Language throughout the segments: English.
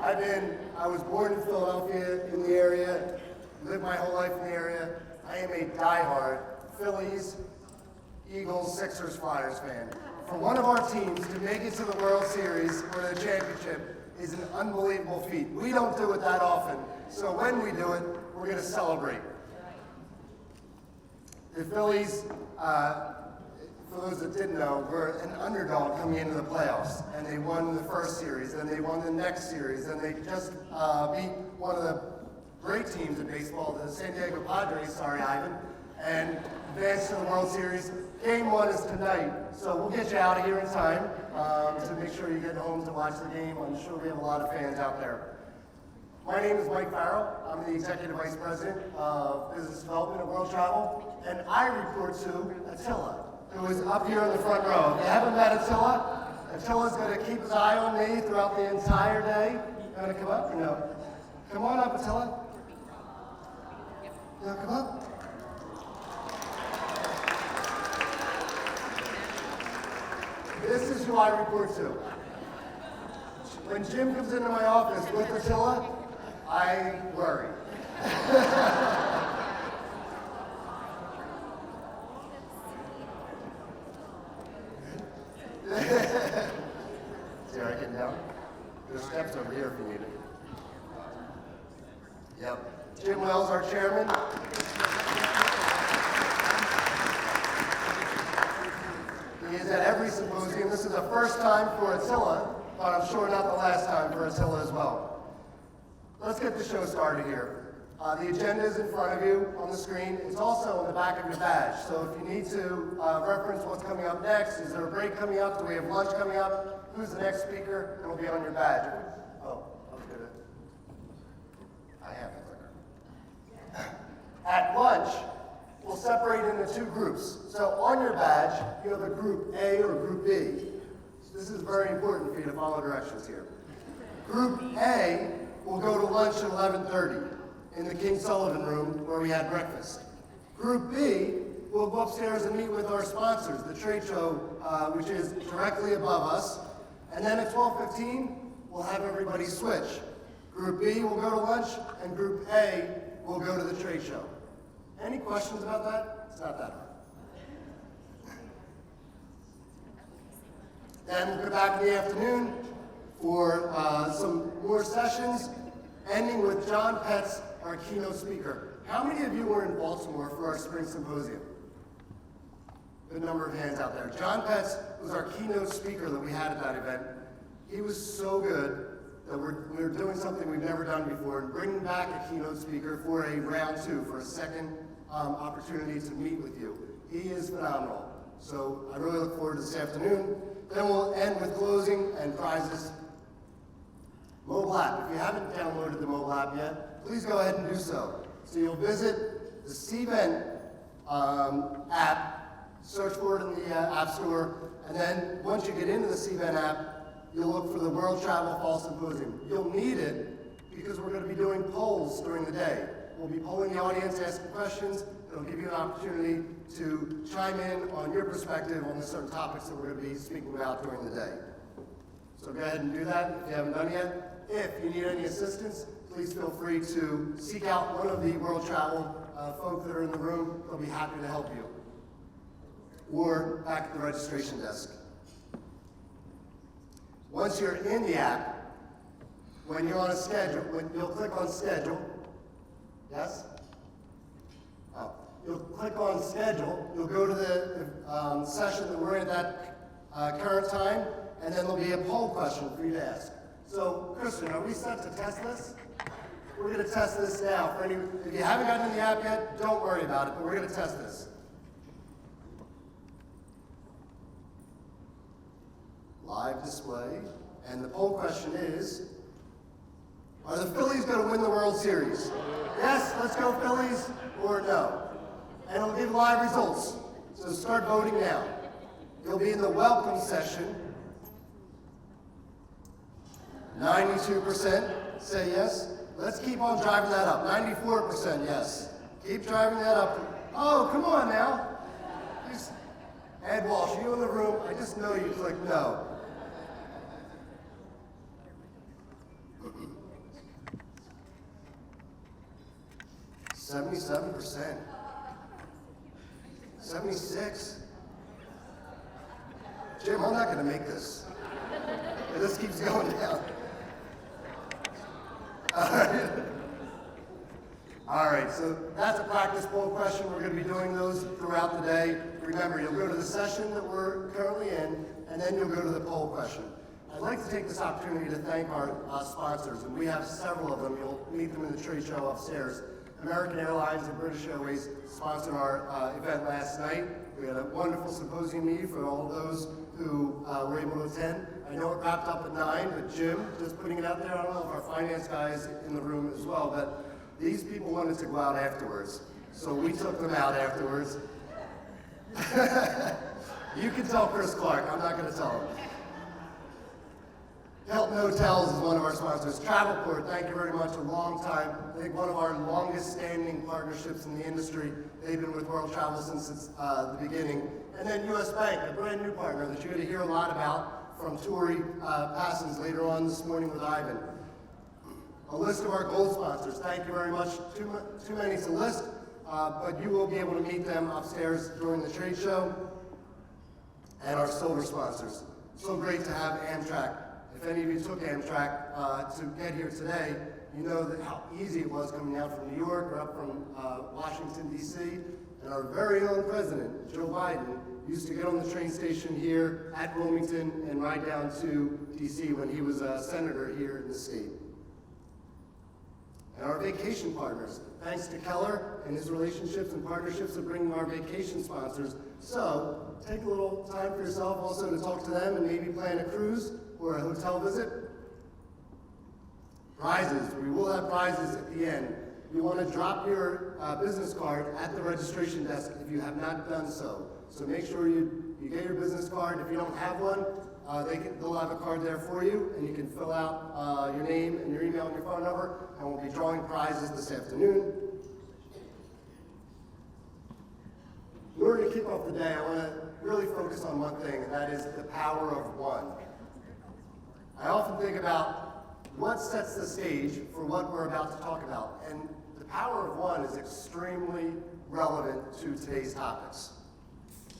I was born in Philadelphia, in the area, lived my whole life in the area. I am a diehard Phillies, Eagles, Sixers, Flyers fan. For one of our teams to make it to the World Series or the championship is an unbelievable feat. We don't do it that often, so when we do it, we're going to celebrate. The Phillies, for those that didn't know, were an underdog coming into the playoffs, and they won the first series, and they won the next series, and they just beat one of the great teams in baseball, the San Diego Padres, sorry Ivan, and advanced to the World Series. Game 1 is tonight, so we'll get you out of here in time to make sure you get home to watch the game. I'm sure we have a lot of fans out there. My name is Mike Farrell. I'm the Executive Vice President of Business Development and World Travel, and I report to Attila, who is up here in the front row. If you haven't met Attila, Attila's going to keep his eye on me throughout the entire day. You want to come up or no? Come on up, Attila. You want to come up? This is who I report to. When Jim comes into my office with Attila, I worry. See how I get down? There's steps over here if you need it. Yep. Jim Wells, our chairman. He is at every symposium. This is the first time for Attila, but I'm sure not the last time for Attila as well. Let's get the show started here. The agenda is in front of you on the screen. It's also on the back of your badge. So if you need to reference what's coming up next, is there a break coming up? Do we have lunch coming up? Who's the next speaker? It'll be on your badge. Oh, I was good at I have the clicker. At lunch, we'll separate into 2 groups. So on your badge, you have a group A or group B. So this is very important for you to follow directions here. Group A will go to lunch at 11:30 in the King Sullivan room where we had breakfast. Group B will go upstairs and meet with our sponsors, the trade show, which is directly above us. And then at 12:15, we'll have everybody switch. Group B will go to lunch, and Group A will go to the trade show. Any questions about that? It's not that hard. Then we'll go back in the afternoon for some more sessions, ending with John Petz, our keynote speaker. How many of you were in Baltimore for our spring symposium? Good number of hands out there. John Petz was our keynote speaker that we had at that event. He was so good that we're doing something we've never done before and bringing back a keynote speaker for a round 2, for a second opportunity to meet with you. He is phenomenal. So I really look forward to this afternoon. Then we'll end with closing and prizes. Mobile app. If you haven't downloaded the mobile app yet, please go ahead and do so. So you'll visit the CVent app, search for it in the App Store, and then once you get into the CVent app, you'll look for the World Travel Fall Symposium. You'll need it because we're going to be doing polls during the day. We'll be polling the audience, asking questions. It'll give you an opportunity to chime in on your perspective on the certain topics that we're going to be speaking about during the day. So go ahead and do that if you haven't done yet. If you need any assistance, please feel free to seek out one of the World Travel folk that are in the room. They'll be happy to help you. Or back at the registration desk. Once you're in the app, when you're on a schedule, when you'll click on schedule, yes? Oh. You'll click on schedule, you'll go to the session that we're in at that current time, and then there'll be a poll question for you to ask. So, Christian, are we set to test this? We're going to test this now. If you haven't gotten in the app yet, don't worry about it, but we're going to test this. Live display, and the poll question is, are the Phillies going to win the World Series? Yes, let's go Phillies, or no? And it'll give live results, so start voting now. You'll be in the welcome session. 92% say yes. Let's keep on driving that up. 94% yes. Keep driving that up. Oh, come on now. Ed Walsh, you in the room, I just know you clicked no. 77%. 76. Jim, I'm not going to make this. This keeps going down. All right, so that's a practice poll question. We're going to be doing those throughout the day. Remember, you'll go to the session that we're currently in, and then you'll go to the poll question. I'd like to take this opportunity to thank our sponsors, and we have several of them. You'll meet them in the trade show upstairs. American Airlines and British Airways sponsored our event last night. We had a wonderful symposium meeting for all of those who were able to attend. I know it wrapped up at 9, but Jim, just putting it out there, I don't know if our finance guy is in the room as well, but these people wanted to go out afterwards. So we took them out afterwards. You can tell Chris Clark, I'm not going to tell him. Hilton Hotels is one of our sponsors. Travelport, thank you very much, a long time. I think one of our longest standing partnerships in the industry. They've been with World Travel since the beginning. And then US Bank, a brand new partner that you're going to hear a lot about from Tori Passons later on this morning with Ivan. A list of our gold sponsors. Thank you very much. Too many to list, but you will be able to meet them upstairs during the trade show. And our silver sponsors. So great to have Amtrak. If any of you took Amtrak to get here today, you know that how easy it was coming out from New York or up from Washington, D.C. And our very own president, Joe Biden, used to get on the train station here at Wilmington and ride down to D.C. when he was a senator here in the state. And our vacation partners, thanks to Keller and his relationships and partnerships of bringing our vacation sponsors. So take a little time for yourself also to talk to them and maybe plan a cruise or a hotel visit. Prizes, we will have prizes at the end. You want to drop your business card at the registration desk if you have not done so. So make sure you get your business card. If you don't have one, they'll have a card there for you, and you can fill out your name and your email and your phone number, and we'll be drawing prizes this afternoon. In order to kick off the day, I want to really focus on one thing, and that is the power of one. I often think about what sets the stage for what we're about to talk about, and the power of one is extremely relevant to today's topics.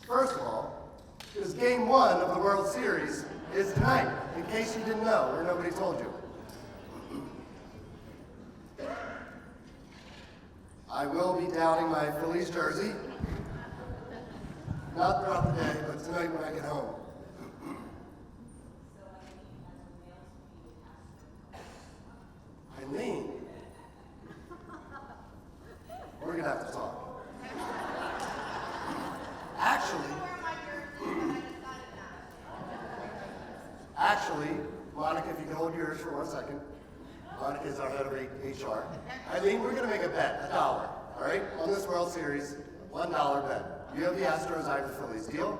First of all, because Game 1 of the World Series is tonight, in case you didn't know or nobody told you. I will be downing my Phillies jersey, not throughout the day, but tonight when I get home. Eileen, we're going to have to talk. Actually, Monica, if you can hold yours for 1 second. Monica is our head of HR. Eileen, we're going to make a bet, $1, all right? On this World Series, $1 bet. You have the Astros, I have the Phillies. Deal?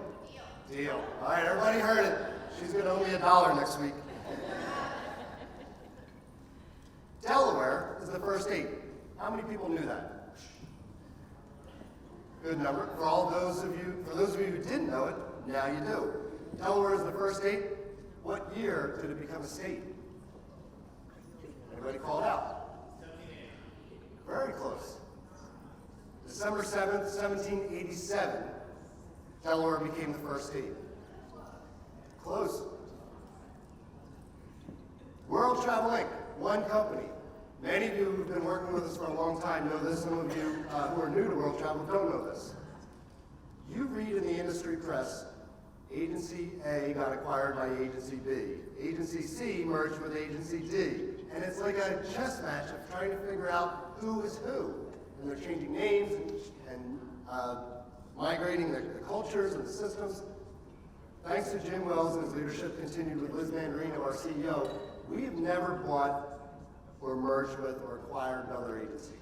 Deal. All right, everybody heard it. She's going to owe me $1 next week. Delaware is the first state. How many people knew that? Good number. For those of you who didn't know it, now you do. Delaware is the first state. What year did it become a state? Anybody call it out? 1780. Very close. December 7th, 1787, Delaware became the first state. Close. World Travel Inc., one company. Many of you who've been working with us for a long time know this. Some of you who are new to World Travel don't know this. You read in the industry press, Agency A got acquired by Agency B. Agency C merged with Agency D. And it's like a chess match of trying to figure out who is who. And they're changing names and migrating the cultures and the systems. Thanks to Jim Wells and his leadership, continued with Liz Mandarino, our CEO, we have never bought or merged with or acquired another agency.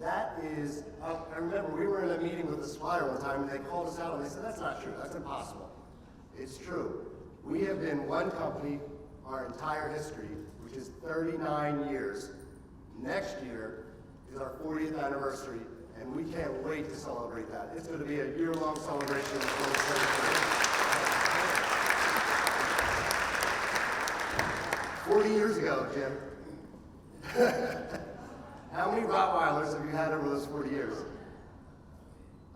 That is, I remember we were in a meeting with a supplier one time and they called us out and they said, that's not true, that's impossible. It's true. We have been one company our entire history, which is 39 years. Next year is our 40th anniversary, and we can't wait to celebrate that. It's going to be a year-long celebration. 40 years ago, Jim. How many Rottweilers have you had over those 40 years?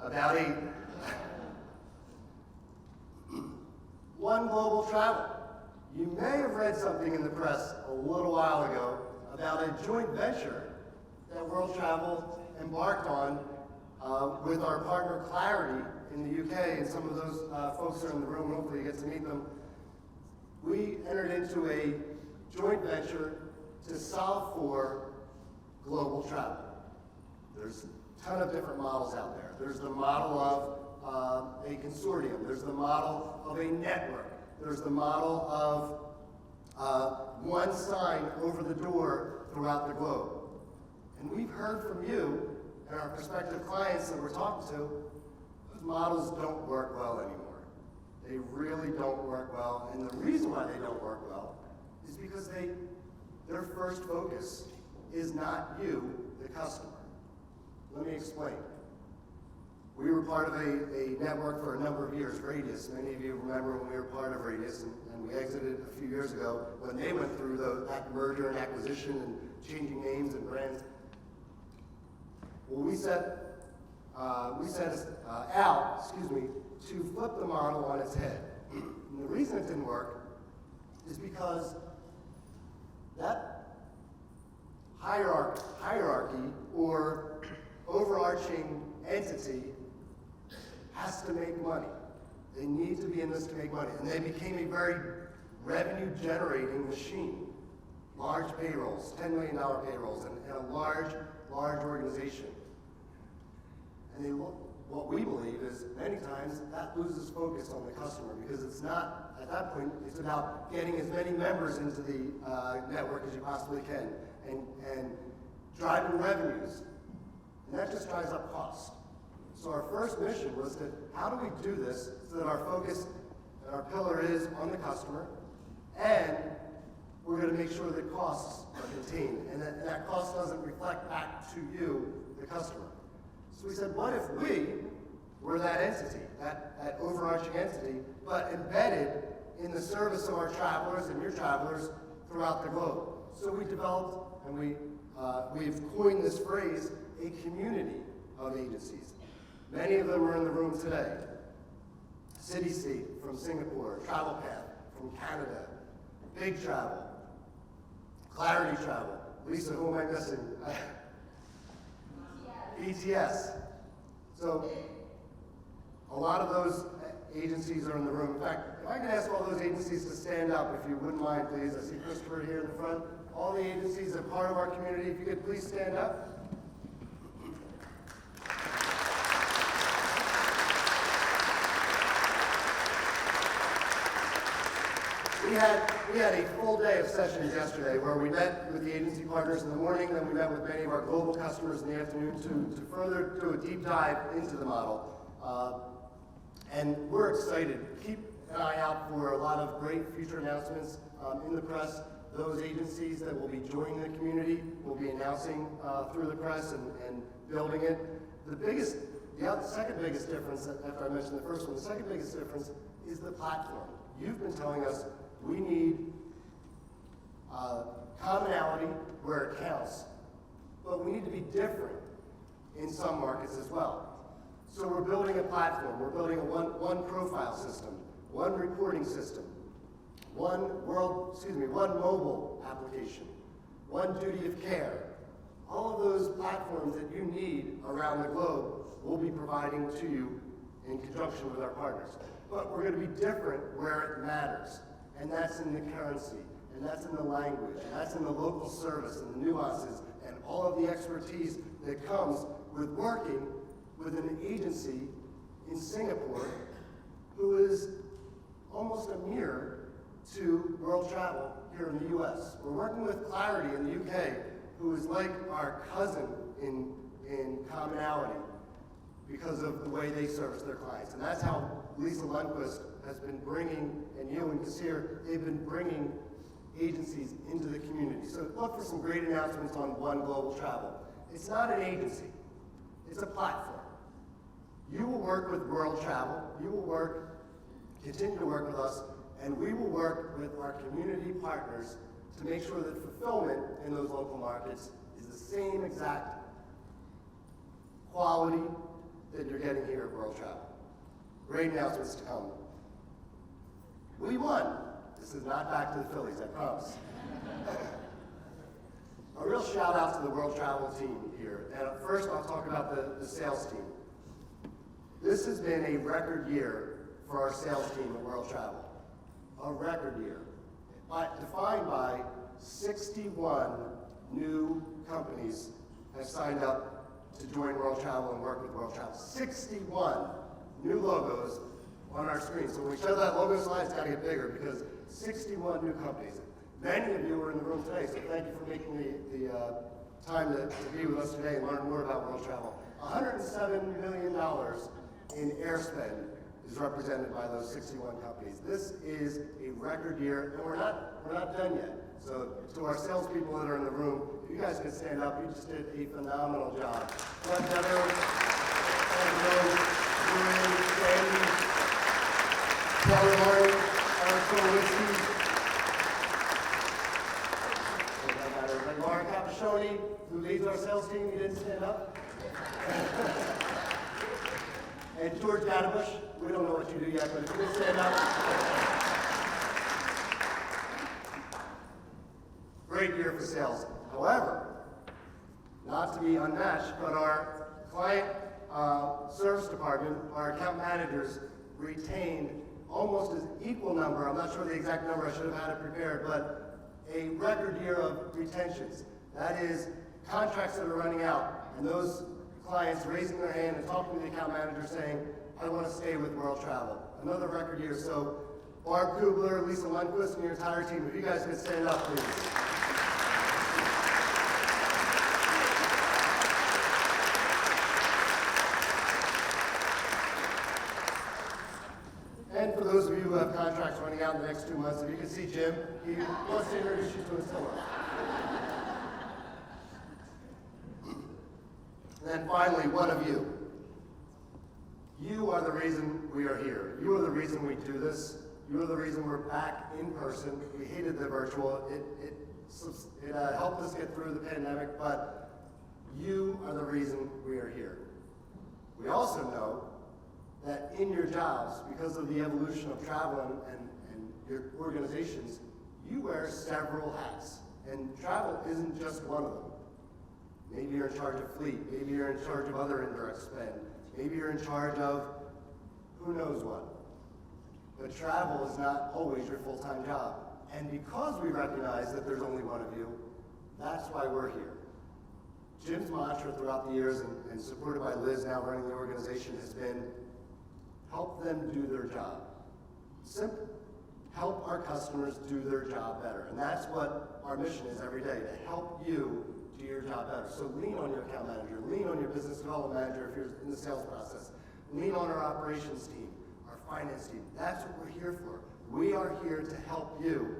About 8. One global travel. You may have read something in the press a little while ago about a joint venture that World Travel embarked on with our partner Clarity in the UK, and some of those folks are in the room, hopefully you get to meet them. We entered into a joint venture to solve for global travel. There's a ton of different models out there. There's the model of a consortium. There's the model of a network. There's the model of one sign over the door throughout the globe. And we've heard from you and our prospective clients that we're talking to, those models don't work well anymore. They really don't work well. And the reason why they don't work well is because their first focus is not you, the customer. Let me explain. We were part of a network for a number of years, Radius. Many of you remember when we were part of Radius, and we exited a few years ago when they went through that merger and acquisition and changing names and brands. Well, we set out to flip the model on its head. And the reason it didn't work is because that hierarchy or overarching entity has to make money. They need to be in this to make money. And they became a very revenue-generating machine. Large payrolls, $10 million payrolls, and a large organization. And what we believe is many times that loses focus on the customer because it's not, at that point, it's about getting as many members into the network as you possibly can and driving revenues. And that just drives up costs. So our first mission was to, how do we do this so that our focus and our pillar is on the customer, and we're going to make sure that costs are contained and that cost doesn't reflect back to you, the customer. So we said, what if we were that entity, that overarching entity, but embedded in the service of our travelers and your travelers throughout the globe? So we developed, and we've coined this phrase, a community of agencies. Many of them are in the room today. CitySeat from Singapore, TravelPath from Canada, Big Travel, Clarity Travel. Lisa, who am I missing? BTS. So a lot of those agencies are in the room. In fact, if I could ask all those agencies to stand up, if you wouldn't mind, please. I see Christopher here in the front. All the agencies are part of our community. If you could please stand up. We had a full day of sessions yesterday where we met with the agency partners in the morning, then we met with many of our global customers in the afternoon to further do a deep dive into the model. And we're excited. Keep an eye out for a lot of great future announcements in the press. Those agencies that will be joining the community will be announcing through the press and building it. The second biggest difference, after I mentioned the first one, the second biggest difference is the platform. You've been telling us we need commonality where it counts, but we need to be different in some markets as well. So we're building a platform. We're building a one profile system, one reporting system, one mobile application, one duty of care. All of those platforms that you need around the globe we'll be providing to you in conjunction with our partners. But we're going to be different where it matters. And that's in the currency, and that's in the language, and that's in the local service and the nuances and all of the expertise that comes with working with an agency in Singapore who is almost a mirror to World Travel here in the US. We're working with Clarity in the UK, who is like our cousin in commonality because of the way they service their clients. And that's how Lisa Lundquist has been bringing, and you and Kasir, they've been bringing agencies into the community. So look for some great announcements on One Global Travel. It's not an agency, it's a platform. You will work with World Travel, you will continue to work with us, and we will work with our community partners to make sure that fulfillment in those local markets is the same exact quality that you're getting here at World Travel. Great announcements to come. We won. This is not back to the Phillies, I promise. A real shout out to the World Travel team here. And first I'll talk about the sales team. This has been a record year for our sales team at World Travel. A record year. Defined by 61 new companies have signed up to join World Travel and work with World Travel. 61 new logos on our screen. So when we show that logo slide, it's got to get bigger because 61 new companies. Many of you are in the room today, so thank you for making the time to be with us today and learn more about World Travel. $107 million in air spend is represented by those 61 companies. This is a record year, and we're not done yet. So to our salespeople that are in the room, if you guys could stand up, you just did a phenomenal job. Fred Dever, Sandy, Kelly Martin, Eric Kowalski, Laura Capishoni, who leads our sales team, you didn't stand up. And George Gadabush, we don't know what you do yet, but if you could stand up. Great year for sales. However, not to be unmatched, but our client service department, our account managers, retained almost an equal number, I'm not sure the exact number, I should have had it prepared, but a record year of retentions. That is contracts that are running out, and those clients raising their hand and talking to the account manager saying, I want to stay with World Travel. Another record year. So Barb Kubler, Lisa Lundquist, and your entire team, if you guys could stand up, please. And for those of you who have contracts running out in the next 2 months, if you can see Jim, he wants to introduce you to his seller. And then finally, one of you. You are the reason we are here. You are the reason we do this. You are the reason we're back in person. We hated the virtual. It helped us get through the pandemic, but you are the reason we are here. We also know that in your jobs, because of the evolution of travel and your organizations, you wear several hats. And travel isn't just one of them. Maybe you're in charge of fleet. Maybe you're in charge of other indirect spend. Maybe you're in charge of who knows what. But travel is not always your full-time job. And because we recognize that there's only one of you, that's why we're here. Jim's mantra throughout the years, and supported by Liz now running the organization, has been help them do their job. Simple. Help our customers do their job better. And that's what our mission is every day, to help you do your job better. So lean on your account manager, lean on your business development manager if you're in the sales process, lean on our operations team, our finance team. That's what we're here for. We are here to help you.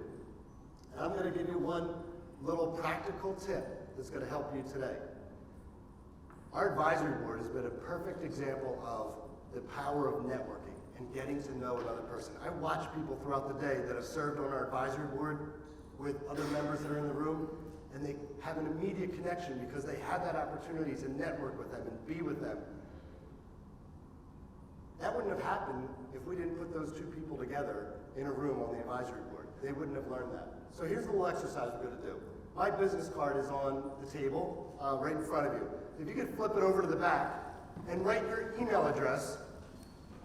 And I'm going to give you one little practical tip that's going to help you today. Our advisory board has been a perfect example of the power of networking and getting to know another person. I watch people throughout the day that have served on our advisory board with other members that are in the room, and they have an immediate connection because they had that opportunity to network with them and be with them. That wouldn't have happened if we didn't put those two people together in a room on the advisory board. They wouldn't have learned that. So here's a little exercise we're going to do. My business card is on the table right in front of you. If you could flip it over to the back and write your email address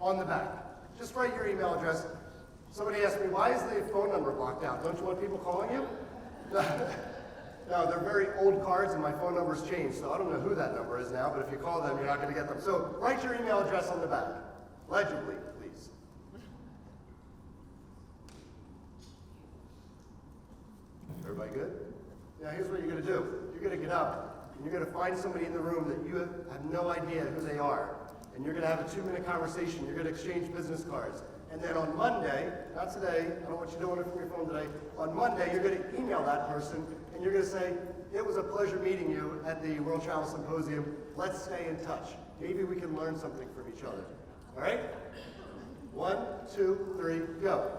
on the back. Just write your email address. Somebody asked me, why is the phone number blocked out? Don't you want people calling you? No, they're very old cards and my phone number's changed, so I don't know who that number is now, but if you call them, you're not going to get them. So write your email address on the back, legibly, please. Everybody good? Now here's what you're going to do. You're going to get up and you're going to find somebody in the room that you have no idea who they are. And you're going to have a 2-minute conversation. You're going to exchange business cards. And then on Monday, not today, I don't want you doing it from your phone today, on Monday you're going to email that person and you're going to say, it was a pleasure meeting you at the World Travel Symposium. Let's stay in touch. Maybe we can learn something from each other. All right? 1, 2, 3, go.